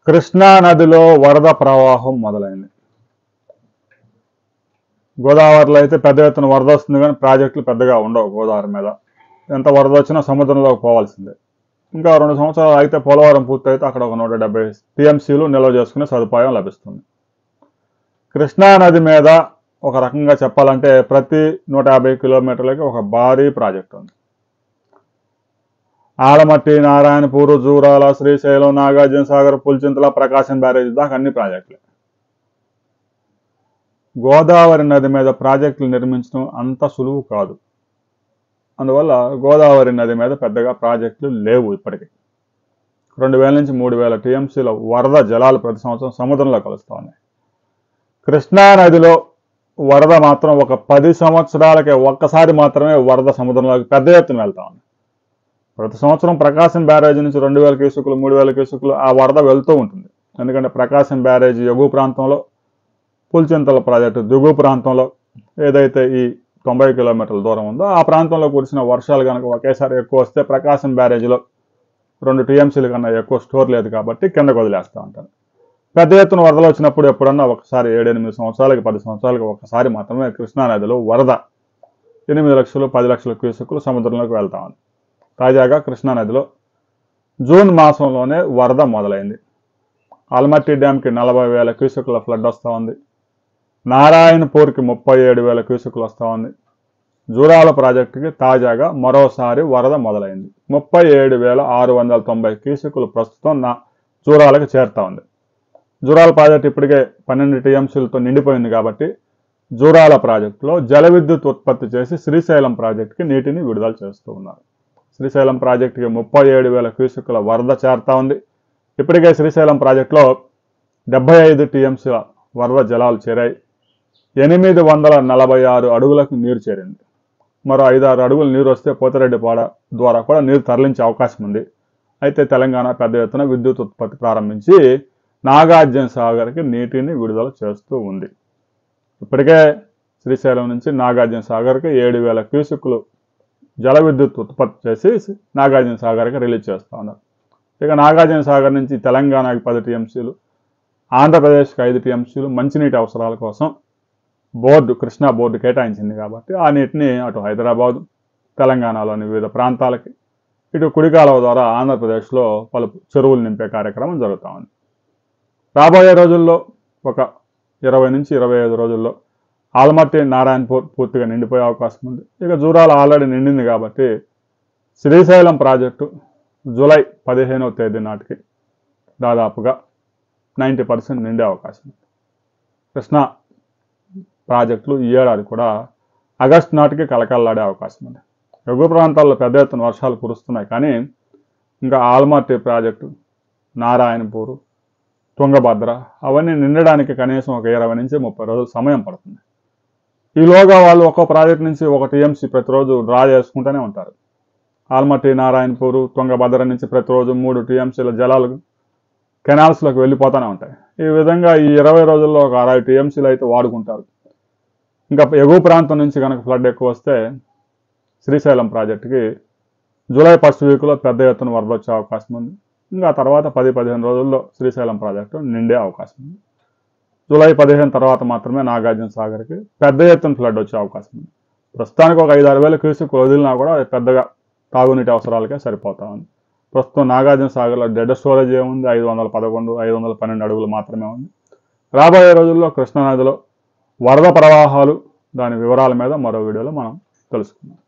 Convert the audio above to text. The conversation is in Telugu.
కృష్ణా నదిలో వరద ప్రవాహం మొదలైంది. గోదావరిలో అయితే పెద్ద ఎత్తున వరద వస్తుంది, కానీ ప్రాజెక్టులు పెద్దగా ఉండవు. గోదావరి మీద ఎంత వరద వచ్చినా సముద్రంలోకి పోవాల్సిందే. ఇంకా 2 సంవత్సరాలు అయితే పోలవరం పూర్తయితే అక్కడ ఒక 170 టీఎంసీలు నిల్వ చేసుకునే సదుపాయం లభిస్తుంది. కృష్ణా నది మీద ఒక రకంగా చెప్పాలంటే ప్రతి 150 కిలోమీటర్లకి ఒక భారీ ప్రాజెక్టు ఉంది. ఆలమట్టి, నారాయణపూర్, జూరాల, శ్రీశైలం, నాగార్జున సాగర్, పులిచింతల, ప్రకాశం బ్యారేజ్ దాకా అన్ని ప్రాజెక్టులే. గోదావరి నది మీద ప్రాజెక్టులు నిర్మించడం అంత సులువు కాదు. అందువల్ల గోదావరి నది మీద పెద్దగా ప్రాజెక్టులు లేవు. ఇప్పటికీ 2000 నుంచి 3000 టీఎంసీల వరద జలాలు ప్రతి సంవత్సరం సముద్రంలో కలుస్తూ ఉన్నాయి. కృష్ణా నదిలో వరద మాత్రం ఒక 10 సంవత్సరాలకే ఒక్కసారి మాత్రమే వరద సముద్రంలోకి పెద్ద ఎత్తున వెళ్తా ఉంది. ప్రతి సంవత్సరం ప్రకాశం బ్యారేజీ నుంచి 2000 క్యూసెక్కులు 3000 క్యూసెక్కులు ఆ వరద వెళ్తూ ఉంటుంది. ఎందుకంటే ప్రకాశం బ్యారేజీ ఎగువ ప్రాంతంలో, పులిచింతల ప్రాజెక్టు దిగువ ప్రాంతంలో ఏదైతే ఈ 90 కిలోమీటర్ల దూరం ఉందో ఆ ప్రాంతంలో కురిసిన వర్షాలు కనుక ఒకేసారి ఎక్కువ వస్తే ప్రకాశం బ్యారేజీలో 2 టీఎంసీల కన్నా ఎక్కువ స్టోర్ లేదు కాబట్టి కిందకు వదిలేస్తూ ఉంటారు. పెద్ద ఎత్తున వరదలు వచ్చినప్పుడు ఎప్పుడన్నా ఒకసారి 7-8 సంవత్సరాలకి 10 సంవత్సరాలకి ఒకసారి మాత్రమే కృష్ణానదిలో వరద 8 లక్షలు 10 లక్షల క్యూసెక్కులు సముద్రంలోకి వెళ్తా ఉంది. తాజాగా కృష్ణానదిలో జూన్ మాసంలోనే వరద మొదలైంది. ఆల్మట్టి డ్యాంకి 40,000 క్యూసెక్కుల ఫ్లడ్ వస్తూ ఉంది. నారాయణపూర్కి 37,000 క్యూసెక్కులు వస్తూ ఉంది. జూరాల ప్రాజెక్టుకి తాజాగా మరోసారి వరద మొదలైంది. 37,690 క్యూసెక్కులు ప్రస్తుతం జూరాలకు చేరుతా ఉంది. జూరాల ప్రాజెక్టు ఇప్పటికే 12 టీఎంసీలతో నిండిపోయింది కాబట్టి జూరాల ప్రాజెక్టులో జల విద్యుత్ ఉత్పత్తి చేసి శ్రీశైలం ప్రాజెక్టుకి నీటిని విడుదల చేస్తూ ఉన్నారు. శ్రీశైలం ప్రాజెక్టుకి 37,000 క్యూసెక్కుల వరద చేరుతా ఉంది. ఇప్పటికే శ్రీశైలం ప్రాజెక్టులో 75 టీఎంసీల వరద జలాలు చేరాయి. 846 అడుగులకు నీరు చేరింది. మరో 5-6 అడుగులు నీరు వస్తే పోతిరెడ్డిపాడ ద్వారా కూడా నీరు తరలించే అవకాశం ఉంది. అయితే తెలంగాణ పెద్ద ఎత్తున విద్యుత్ ఉత్పత్తి ప్రారంభించి నాగార్జున సాగర్కి నీటిని విడుదల చేస్తూ ఉంది. ఇప్పటికే శ్రీశైలం నుంచి నాగార్జున సాగర్కి 7,000 క్యూసెక్కులు జల విద్యుత్ ఉత్పత్తి చేసి నాగార్జున సాగర్కి రిలీజ్ చేస్తూ ఉన్నారు. ఇక నాగార్జున సాగర్ నుంచి తెలంగాణకి 10 టీఎంసీలు, ఆంధ్రప్రదేశ్కి 5 టీఎంసీలు మంచినీటి అవసరాల కోసం కృష్ణా బోర్డు కేటాయించింది కాబట్టి ఆ నీటిని అటు హైదరాబాద్, తెలంగాణలోని వివిధ ప్రాంతాలకి, ఇటు కుడికాలువ ద్వారా ఆంధ్రప్రదేశ్లో పలు చెరువులు నింపే కార్యక్రమం జరుగుతూ ఉంది. రాబోయే రోజుల్లో ఒక 20 నుంచి 25 రోజుల్లో ఆల్మట్టి, నారాయణపూర్ పూర్తిగా నిండిపోయే అవకాశం ఉంది. ఇక జూరాల ఆల్రెడీ నిండింది కాబట్టి శ్రీశైలం ప్రాజెక్టు జూలై 15వ తేదీ నాటికి దాదాపుగా 90% నిండే అవకాశం ఉంది. కృష్ణా ప్రాజెక్టులు ఈ ఏడాది కూడా ఆగస్టు నాటికి కలకల్లాడే అవకాశం ఉంది. ఎగువ ప్రాంతాల్లో పెద్ద ఎత్తున వర్షాలు కురుస్తున్నాయి, కానీ ఇంకా ఆల్మట్టి ప్రాజెక్టు, నారాయణపూర్, తుంగభద్ర అవన్నీ నిండడానికి కనీసం ఒక 20 నుంచి 30 రోజులు సమయం పడుతుంది. ఈలోగా వాళ్ళు ఒక్కో ప్రాజెక్ట్ నుంచి 1 టీఎంసీ ప్రతిరోజు డ్రా చేసుకుంటూనే ఉంటారు. ఆల్మట్టి, నారాయణపూర్, తుంగభద్ర నుంచి ప్రతిరోజు 3 టీఎంసీల జలాలు కెనాల్స్లోకి వెళ్ళిపోతూనే ఉంటాయి. ఈ విధంగా ఈ 20 రోజుల్లో ఒక 60 టీఎంసీలు అయితే వాడుకుంటారు. ఇంకా ఎగువ ప్రాంతం నుంచి కనుక ఫ్లడ్ ఎక్కువ వస్తే శ్రీశైలం ప్రాజెక్టుకి జూలై 1st వీక్లో పెద్ద ఎత్తున వరద వచ్చే అవకాశం ఉంది. ఇంకా తర్వాత 10-15 రోజుల్లో శ్రీశైలం ప్రాజెక్టు నిండే అవకాశం ఉంది. జూలై 15 తర్వాత మాత్రమే నాగార్జున సాగర్కి పెద్ద ఎత్తున ఫ్లడ్ వచ్చే అవకాశం ఉంది. ప్రస్తుతానికి ఒక 5-6 వేల క్యూసెక్కులు వదిలినా కూడా పెద్దగా తాగునీటి అవసరాలకే సరిపోతా ఉంది. ప్రస్తుతం నాగార్జున సాగర్లో డెడ్ స్టోరేజ్ ఏముంది, 511, 512 అడుగులు మాత్రమే ఉంది. రాబోయే రోజుల్లో కృష్ణానదిలో వరద ప్రవాహాలు, దాని వివరాల మీద మరో వీడియోలో మనం తెలుసుకుందాం.